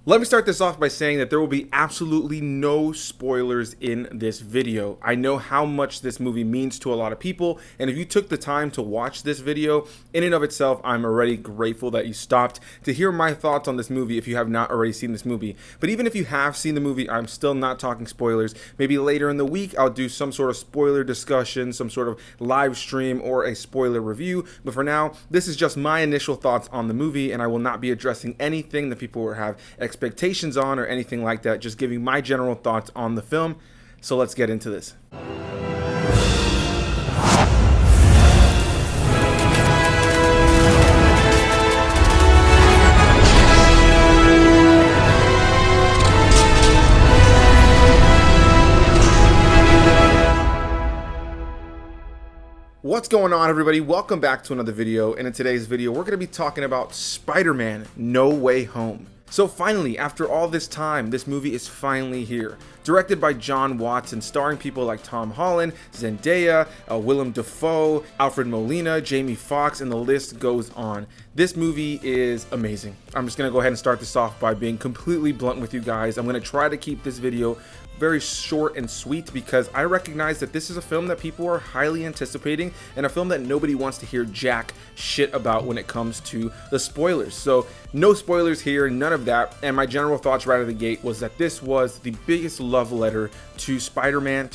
Let me start this off by saying that there will be absolutely no spoilers in this video. I know how much this movie means to a lot of people, and if you took the time to watch this video, in and of itself, I'm already grateful that you stopped to hear my thoughts on this movie if you have not already seen this movie. But even if you have seen the movie, I'm still not talking spoilers. Maybe later in the week, I'll do some sort of spoiler discussion, some sort of live stream, or a spoiler review. But for now, this is just my initial thoughts on the movie, and I will not be addressing anything that people will have expectations on or anything like that, just giving my general thoughts on the film. So let's get into this. What's going on, everybody? Welcome back to another video, and in today's video we're going to be talking about Spider-Man No Way Home. So finally, after all this time, this movie is finally here. Directed by Jon Watts and starring people like Tom Holland, Zendaya, Willem Dafoe, Alfred Molina, Jamie Foxx, and the list goes on. This movie is amazing. I'm just going to go ahead and start this off by being completely blunt with you guys. I'm going to try to keep this video very short and sweet because I recognize that this is a film that people are highly anticipating and a film that nobody wants to hear jack shit about when it comes to the spoilers. So no spoilers here, none of that. And my general thoughts right out of the gate was that this was the biggest love letter to Spider-Man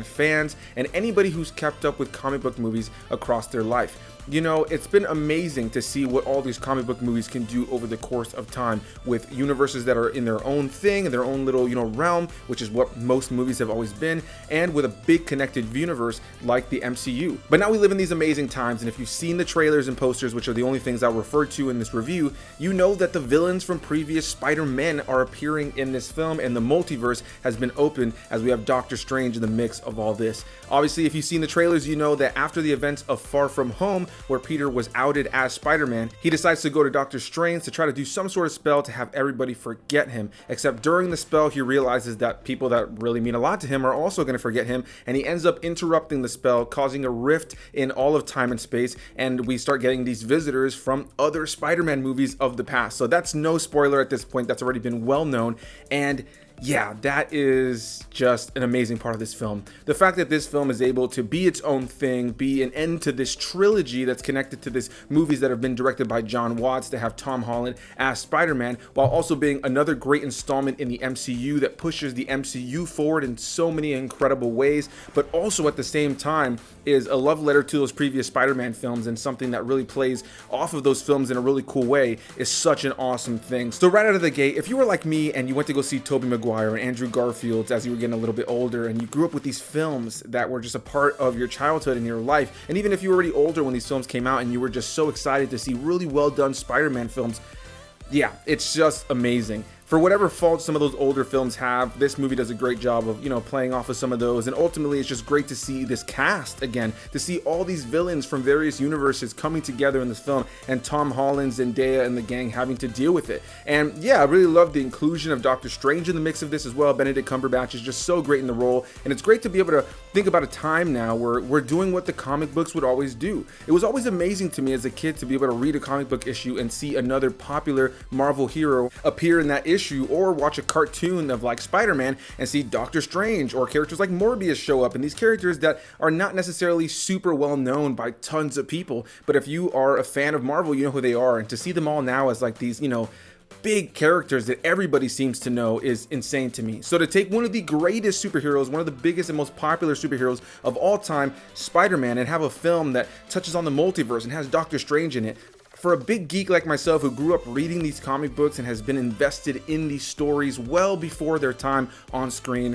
fans, and anybody who's kept up with comic book movies across their life. You know, it's been amazing to see what all these comic book movies can do over the course of time with universes that are in their own thing, in their own little, realm, which is what most movies have always been, and with a big connected universe like the MCU. But now we live in these amazing times, and if you've seen the trailers and posters, which are the only things I'll refer to in this review, you know that the villains from previous Spider-Men are appearing in this film, and the multiverse has been opened as we have Doctor Strange in the mix of all this. Obviously, if you've seen the trailers, you know that after the events of Far From Home, where Peter was outed as Spider-Man, he decides to go to Doctor Strange to try to do some sort of spell to have everybody forget him, except during the spell he realizes that people that really mean a lot to him are also going to forget him, and he ends up interrupting the spell, causing a rift in all of time and space, and we start getting these visitors from other Spider-Man movies of the past. So that's no spoiler at this point, that's already been well known, and yeah, that is just an amazing part of this film. The fact that this film is able to be its own thing, be an end to this trilogy that's connected to these movies that have been directed by Jon Watts, to have Tom Holland as Spider-Man, while also being another great installment in the MCU that pushes the MCU forward in so many incredible ways, but also at the same time is a love letter to those previous Spider-Man films and something that really plays off of those films in a really cool way is such an awesome thing. So right out of the gate, if you were like me and you went to go see Tobey Maguire and Andrew Garfield as you were getting a little bit older, and you grew up with these films that were just a part of your childhood and your life, and even if you were already older when these films came out and you were just so excited to see really well done Spider-Man films, yeah, it's just amazing. For whatever faults some of those older films have, this movie does a great job of, playing off of some of those. And ultimately, it's just great to see this cast again, to see all these villains from various universes coming together in this film, and Tom Holland, Zendaya, and the gang having to deal with it. And yeah, I really love the inclusion of Doctor Strange in the mix of this as well. Benedict Cumberbatch is just so great in the role. And it's great to be able to think about a time now where we're doing what the comic books would always do. It was always amazing to me as a kid to be able to read a comic book issue and see another popular Marvel hero appear in that issue, or watch a cartoon of like Spider-Man and see Doctor Strange or characters like Morbius show up, and these characters that are not necessarily super well known by tons of people, but if you are a fan of Marvel, you know who they are, and to see them all now as like these, big characters that everybody seems to know is insane to me. So to take one of the greatest superheroes, one of the biggest and most popular superheroes of all time, Spider-Man, and have a film that touches on the multiverse and has Doctor Strange in it, for a big geek like myself who grew up reading these comic books and has been invested in these stories well before their time on screen,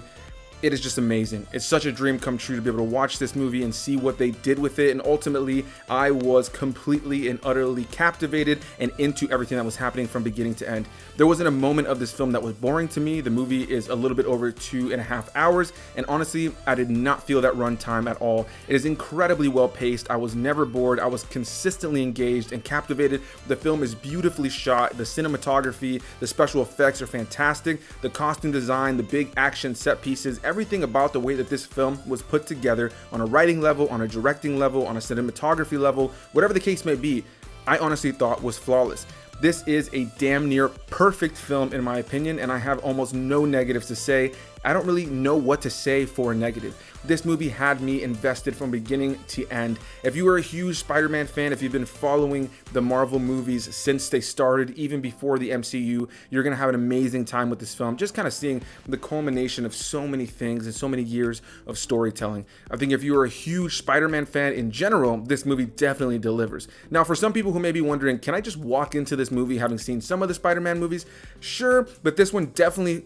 it is just amazing. It's such a dream come true to be able to watch this movie and see what they did with it, and ultimately I was completely and utterly captivated and into everything that was happening from beginning to end. There wasn't a moment of this film that was boring to me. The movie is a little bit over 2.5 hours, and honestly, I did not feel that runtime at all. It is incredibly well paced. I was never bored. I was consistently engaged and captivated. The film is beautifully shot. The cinematography, the special effects are fantastic. The costume design, the big action set pieces, everything about the way that this film was put together on a writing level, on a directing level, on a cinematography level, whatever the case may be, I honestly thought was flawless. This is a damn near perfect film in my opinion, and I have almost no negatives to say. I don't really know what to say for a negative. This movie had me invested from beginning to end. If you are a huge Spider-Man fan, if you've been following the Marvel movies since they started, even before the MCU, you're gonna have an amazing time with this film. Just kind of seeing the culmination of so many things and so many years of storytelling. I think if you are a huge Spider-Man fan in general, this movie definitely delivers. Now, for some people who may be wondering, can I just walk into this movie having seen some of the Spider-Man movies? Sure, but this one definitely,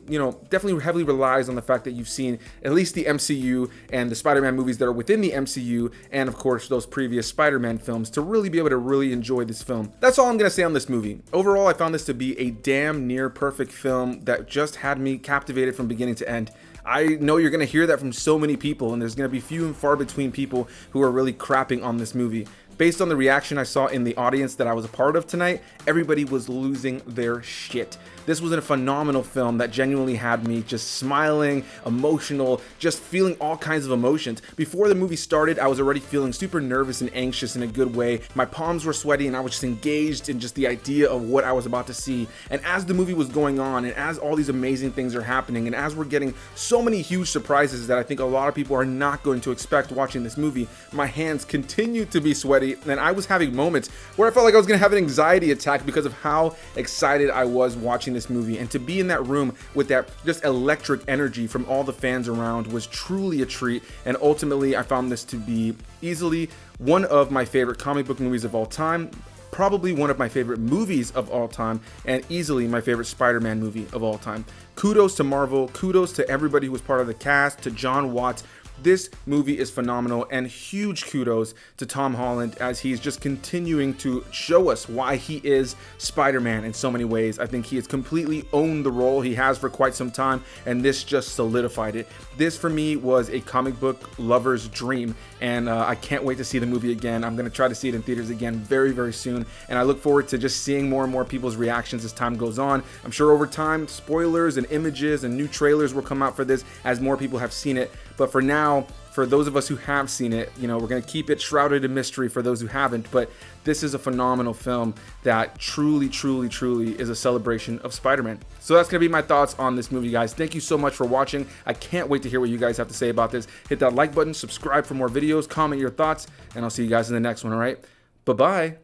definitely heavily relies on the fact that you've seen at least the MCU and the Spider-Man movies that are within the MCU, and of course those previous Spider-Man films, to really be able to really enjoy this film. That's all I'm gonna say on this movie. Overall, I found this to be a damn near perfect film that just had me captivated from beginning to end. I know you're gonna hear that from so many people, and there's gonna be few and far between people who are really crapping on this movie. Based on the reaction I saw in the audience that I was a part of tonight, everybody was losing their shit. This was a phenomenal film that genuinely had me just smiling, emotional, just feeling all kinds of emotions. Before the movie started, I was already feeling super nervous and anxious in a good way. My palms were sweaty and I was just engaged in just the idea of what I was about to see. And as the movie was going on, and as all these amazing things are happening, and as we're getting so many huge surprises that I think a lot of people are not going to expect watching this movie, my hands continued to be sweaty, and I was having moments where I felt like I was gonna have an anxiety attack because of how excited I was watching this movie. And to be in that room with that just electric energy from all the fans around was truly a treat. And ultimately, I found this to be easily one of my favorite comic book movies of all time, probably one of my favorite movies of all time, and easily my favorite Spider-Man movie of all time. Kudos to Marvel, kudos to everybody who was part of the cast, to Jon Watts. This movie is phenomenal, and huge kudos to Tom Holland as he's just continuing to show us why he is Spider-Man in so many ways. I think he has completely owned the role he has for quite some time, and this just solidified it. This for me was a comic book lover's dream, and I can't wait to see the movie again. I'm going to try to see it in theaters again very, very soon, and I look forward to just seeing more and more people's reactions as time goes on. I'm sure over time, spoilers and images and new trailers will come out for this as more people have seen it, but for now, for those of us who have seen it, we're going to keep it shrouded in mystery for those who haven't, but this is a phenomenal film that truly, truly, truly is a celebration of Spider-Man. So that's going to be my thoughts on this movie, guys. Thank you so much for watching. I can't wait to hear what you guys have to say about this. Hit that like button, subscribe for more videos, comment your thoughts, and I'll see you guys in the next one, all right? Bye-bye.